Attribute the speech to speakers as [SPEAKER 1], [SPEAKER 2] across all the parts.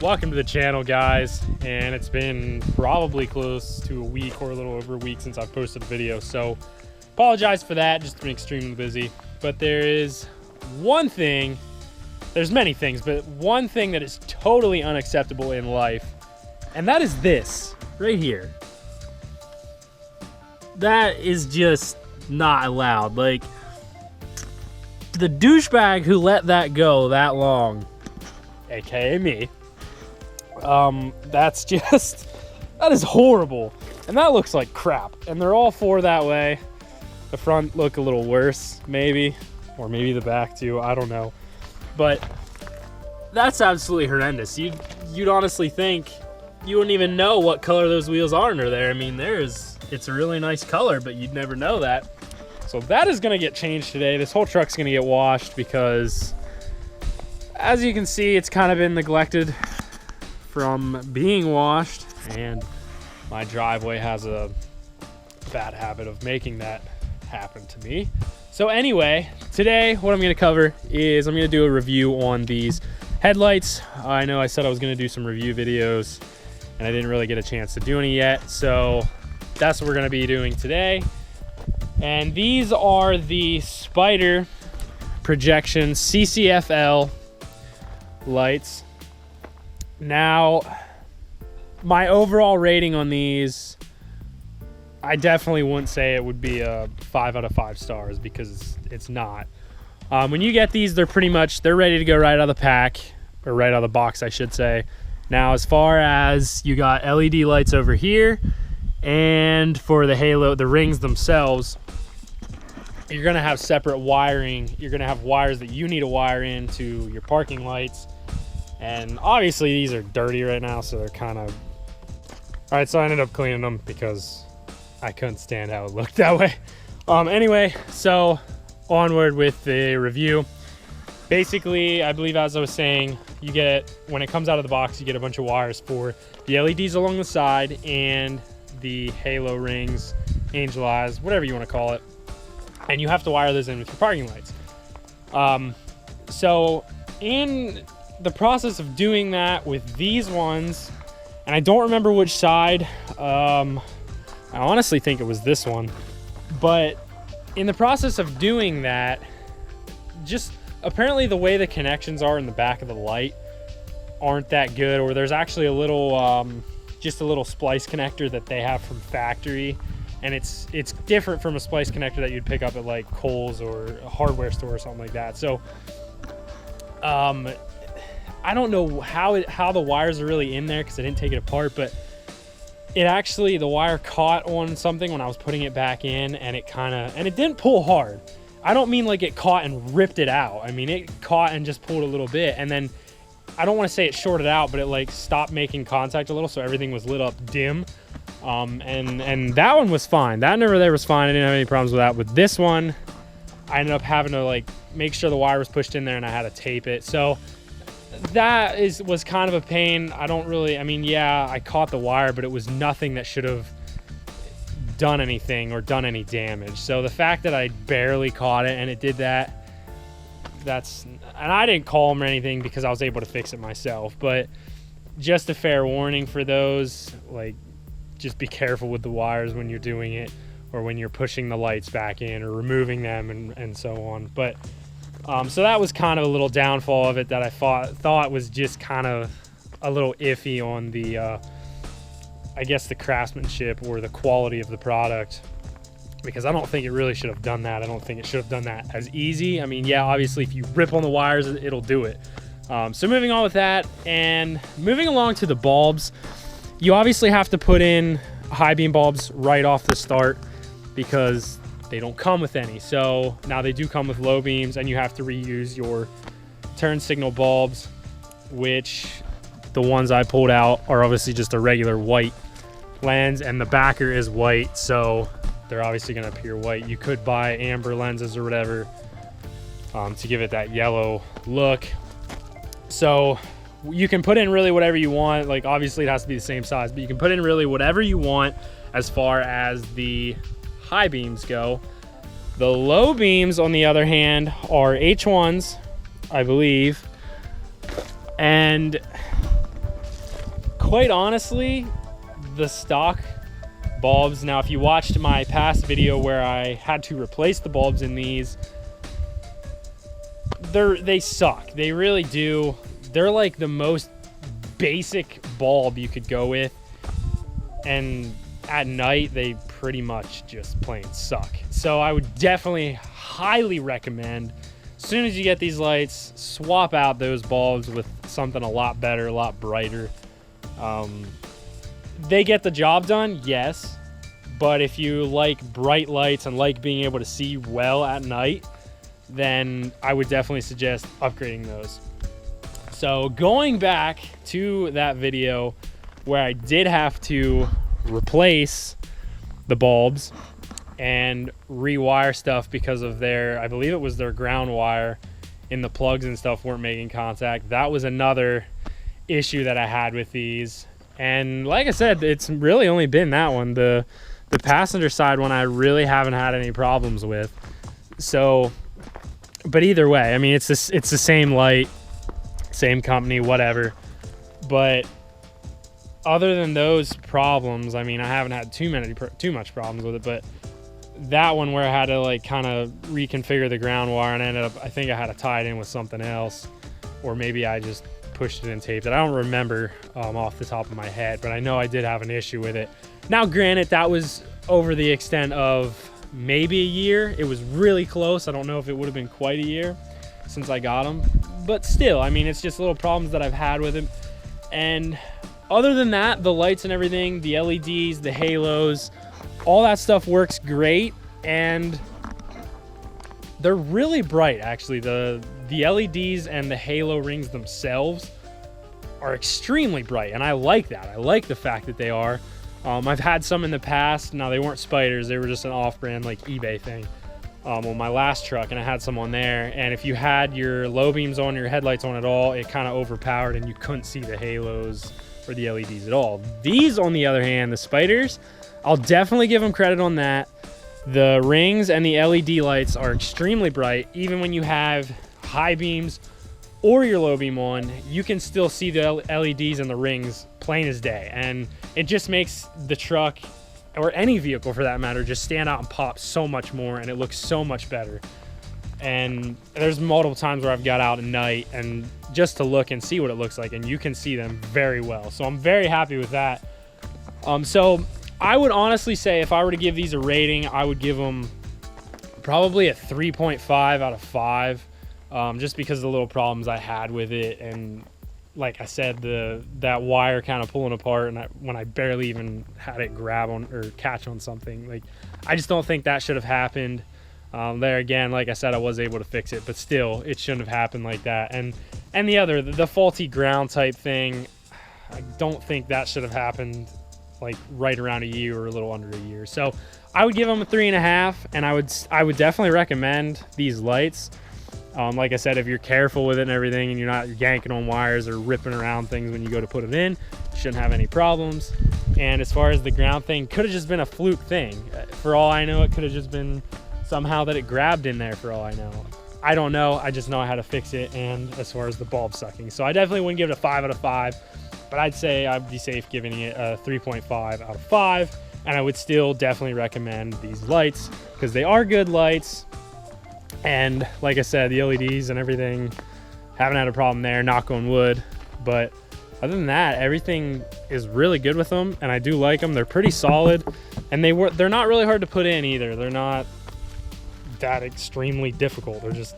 [SPEAKER 1] Welcome to the channel, guys, and it's been probably close to a week or a little over a week since I've posted a video, so apologize for that. Just been extremely busy. But there is one thing, there's many things, but one thing that is totally unacceptable in life, and that is this right here. That is just not allowed. Like, the douchebag who let that go that long, aka me, that is horrible. And that looks like crap. And they're all four that way. The front look a little worse, maybe, or maybe the back too, I don't know. But that's absolutely horrendous. You'd honestly think you wouldn't even know what color those wheels are under there. I mean, it's a really nice color, but you'd never know that. So that is gonna get changed today. This whole truck's gonna get washed because, as you can see, it's kind of been neglected from being washed, and my driveway has a bad habit of making that happen to me. So anyway, today what I'm going to cover is I'm going to do a review on these headlights. I know I said I was going to do some review videos and I didn't really get a chance to do any yet, so that's what we're going to be doing today. And these are the Spyder projection CCFL lights. Now, my overall rating on these, I definitely wouldn't say it would be a 5 out of 5 stars, because it's not. When you get these, they're ready to go right out of the pack, or right out of the box, I should say. Now, as far as you got LED lights over here, and for the halo, the rings themselves, you're gonna have separate wiring. You're gonna have wires that you need to wire into your parking lights. And obviously these are dirty right now, so they're kind of... All right, so I ended up cleaning them because I couldn't stand how it looked that way. Anyway, so onward with the review. Basically, I believe, as I was saying, you get, when it comes out of the box, you get a bunch of wires for the LEDs along the side and the halo rings, angel eyes, whatever you want to call it. And you have to wire those in with your parking lights. So in the process of doing that with these ones, and I don't remember which side, I honestly think it was this one, but in the process of doing that, just apparently the way the connections are in the back of the light aren't that good, or there's actually a little just a little splice connector that they have from factory, and it's different from a splice connector that you'd pick up at like Kohl's or a hardware store or something like that. So I don't know how the wires are really in there because I didn't take it apart, but the wire caught on something when I was putting it back in, and it didn't pull hard. I don't mean like it caught and ripped it out. I mean, it caught and just pulled a little bit, and then I don't want to say it shorted out, but it like stopped making contact a little, so everything was lit up dim. And that one was fine. That never there was fine. I didn't have any problems with that. With this one, I ended up having to like make sure the wire was pushed in there, and I had to tape it. So that was kind of a pain. Yeah, I caught the wire, but it was nothing that should have done anything or done any damage. So the fact that I barely caught it and it did that, and I didn't call them or anything because I was able to fix it myself. But just a fair warning for those, like, just be careful with the wires when you're doing it, or when you're pushing the lights back in or removing them and so on. But so that was kind of a little downfall of it that I thought was just kind of a little iffy on the, I guess, the craftsmanship or the quality of the product, because I don't think it really should have done that. I don't think it should have done that as easy. I mean, yeah, obviously if you rip on the wires, it'll do it. So moving on with that, and moving along to the bulbs, you obviously have to put in high beam bulbs right off the start because they don't come with any. So now they do come with low beams, and you have to reuse your turn signal bulbs, which the ones I pulled out are obviously just a regular white lens, and the backer is white, so they're obviously going to appear white. You could buy amber lenses or whatever to give it that yellow look. So you can put in really whatever you want. Like, obviously it has to be the same size, but you can put in really whatever you want as far as the high beams go. The low beams, on the other hand, are H1s, I believe. And quite honestly, the stock bulbs, now if you watched my past video where I had to replace the bulbs in these, they suck. They really do. They're like the most basic bulb you could go with, and at night they pretty much just plain suck. So I would definitely highly recommend, as soon as you get these lights, swap out those bulbs with something a lot better, a lot brighter. They get the job done, yes, but if you like bright lights and like being able to see well at night, then I would definitely suggest upgrading those. So going back to that video where I did have to replace the bulbs and rewire stuff because of I believe it was their ground wire in the plugs and stuff weren't making contact. That was another issue that I had with these. And like I said, it's really only been that one. The passenger side one I really haven't had any problems with. So, but either way, I mean, it's the same light, same company, whatever. But other than those problems, I mean, I haven't had too much problems with it. But that one where I had to like kind of reconfigure the ground wire, and I think I had to tie it in with something else, or maybe I just pushed it and taped it. I don't remember off the top of my head, but I know I did have an issue with it. Now, granted, that was over the extent of maybe a year. It was really close. I don't know if it would have been quite a year since I got them, but still, I mean, it's just little problems that I've had with it. And other than that, the lights and everything, the LEDs, the halos, all that stuff works great, and they're really bright. Actually, the LEDs and the halo rings themselves are extremely bright, and I like that. I like the fact that they are. I've had some in the past. Now, they weren't Spyders, they were just an off-brand like eBay thing on my last truck, and I had some on there, and if you had your low beams on, your headlights on at all, it kind of overpowered and you couldn't see the halos or the LEDs at all. These, on the other hand, the Spyders, I'll definitely give them credit on that. The rings and the LED lights are extremely bright. Even when you have high beams or your low beam on, you can still see the LEDs and the rings plain as day. And it just makes the truck, or any vehicle for that matter, just stand out and pop so much more, and it looks so much better. And there's multiple times where I've got out at night and just to look and see what it looks like, and you can see them very well. So I'm very happy with that. So I would honestly say, if I were to give these a rating, I would give them probably a 3.5 out of 5, just because of the little problems I had with it. And like I said, that wire kind of pulling apart, and when I barely even had it grab on or catch on something, like, I just don't think that should have happened. There again, like I said, I was able to fix it, but still, it shouldn't have happened like that. And the faulty ground type thing, I don't think that should have happened like right around a year or a little under a year. So I would give them a 3.5, and I would definitely recommend these lights. Like I said, if you're careful with it and everything, and you're not yanking on wires or ripping around things when you go to put it in, you shouldn't have any problems. And as far as the ground thing, could have just been a fluke thing. For all I know, it could have just been somehow that it grabbed in there, for all I know. I don't know. I just know I had to fix it. And as far as the bulb sucking, so I definitely wouldn't give it a 5 out of 5, but I'd say I'd be safe giving it a 3.5 out of 5. And I would still definitely recommend these lights because they are good lights. And like I said, the LEDs and everything, haven't had a problem there, knock on wood. But other than that, everything is really good with them, and I do like them. They're pretty solid, and they're not really hard to put in either. They're not that extremely difficult. They're just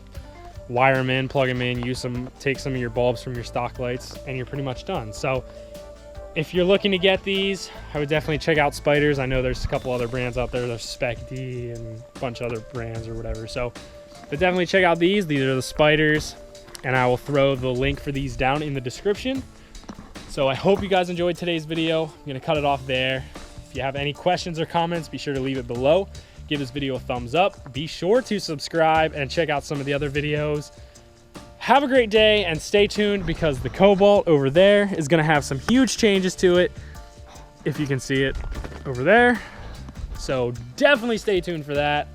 [SPEAKER 1] wire them in, plug them in, use them, take some of your bulbs from your stock lights, and you're pretty much done. So if you're looking to get these, I would definitely check out Spyders. I know there's a couple other brands out there. There's Spec D and a bunch of other brands or whatever. So, but definitely check out these. These are the Spyders, and I will throw the link for these down in the description. So I hope you guys enjoyed today's video. I'm gonna cut it off there. If you have any questions or comments, be sure to leave it below. Give this video a thumbs up. Be sure to subscribe and check out some of the other videos. Have a great day and stay tuned, because the Cobalt over there is gonna have some huge changes to it, if you can see it over there. So definitely stay tuned for that.